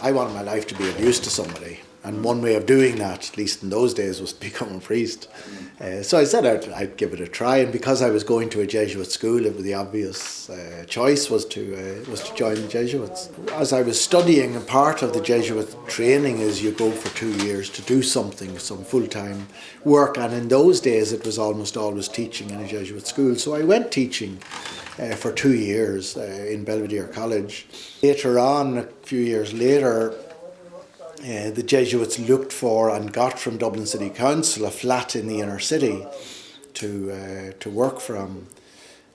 I wanted my life to be of use to somebody. And one way of doing that, at least in those days, was to become a priest. So I said I'd give it a try, and because I was going to a Jesuit school, the obvious choice was to join the Jesuits. As I was studying, a part of the Jesuit training is you go for 2 years to do something, some full-time work, and in those days it was almost always teaching in a Jesuit school. So I went teaching for 2 years in Belvedere College. Later on, a few years later, the Jesuits looked for and got from Dublin City Council a flat in the inner city to work from,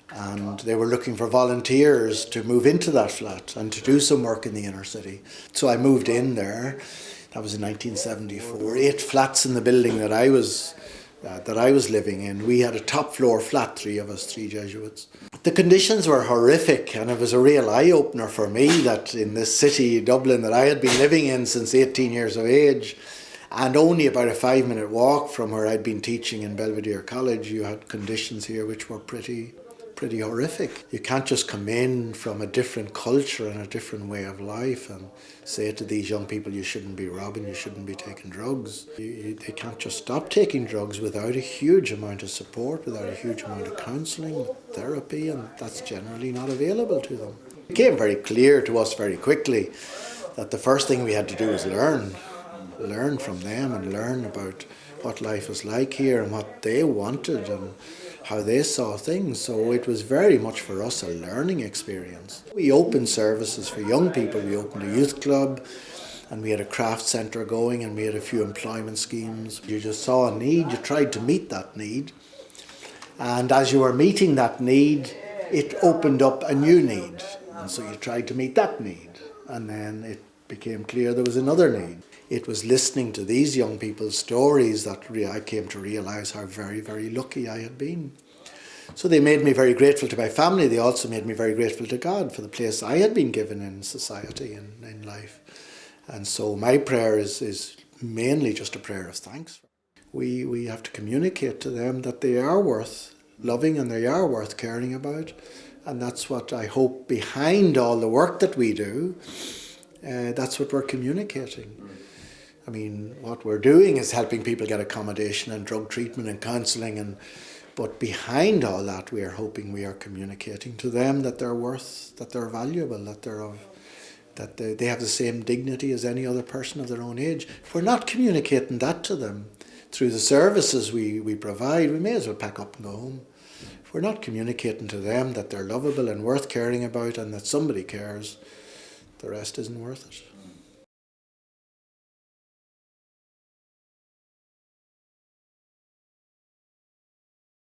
and they were looking for volunteers to move into that flat and to do some work in the inner city. So I moved in there. That was in 1974. 8 flats in the building that I was living in. We had a top floor flat, 3 of us, 3 Jesuits. The conditions were horrific, and it was a real eye-opener for me that in this city, Dublin, that I had been living in since 18 years of age, and only about a 5-minute walk from where I'd been teaching in Belvedere College, you had conditions here which were pretty horrific. You can't just come in from a different culture and a different way of life and say to these young people, you shouldn't be robbing, you shouldn't be taking drugs. They can't just stop taking drugs without a huge amount of support, without a huge amount of counselling, therapy, and that's generally not available to them. It became very clear to us very quickly that the first thing we had to do was learn from them and learn about what life was like here and what they wanted and how they saw things. So it was very much for us a learning experience. We opened services for young people. We opened a youth club, and we had a craft centre going, and we had a few employment schemes. You just saw a need, you tried to meet that need, and as you were meeting that need, it opened up a new need, and so you tried to meet that need, and then it became clear there was another need. It was listening to these young people's stories that I came to realise how very, very lucky I had been. So they made me very grateful to my family. They also made me very grateful to God for the place I had been given in society and in life. And so my prayer is mainly just a prayer of thanks. We have to communicate to them that they are worth loving and they are worth caring about. And that's what I hope behind all the work that we do, that's what we're communicating. I mean, what we're doing is helping people get accommodation and drug treatment and counselling, but behind all that, we are hoping we are communicating to them that they're worth, that they're valuable, that they have the same dignity as any other person of their own age. If we're not communicating that to them through the services we provide, we may as well pack up and go home. If we're not communicating to them that they're lovable and worth caring about and that somebody cares, the rest isn't worth it.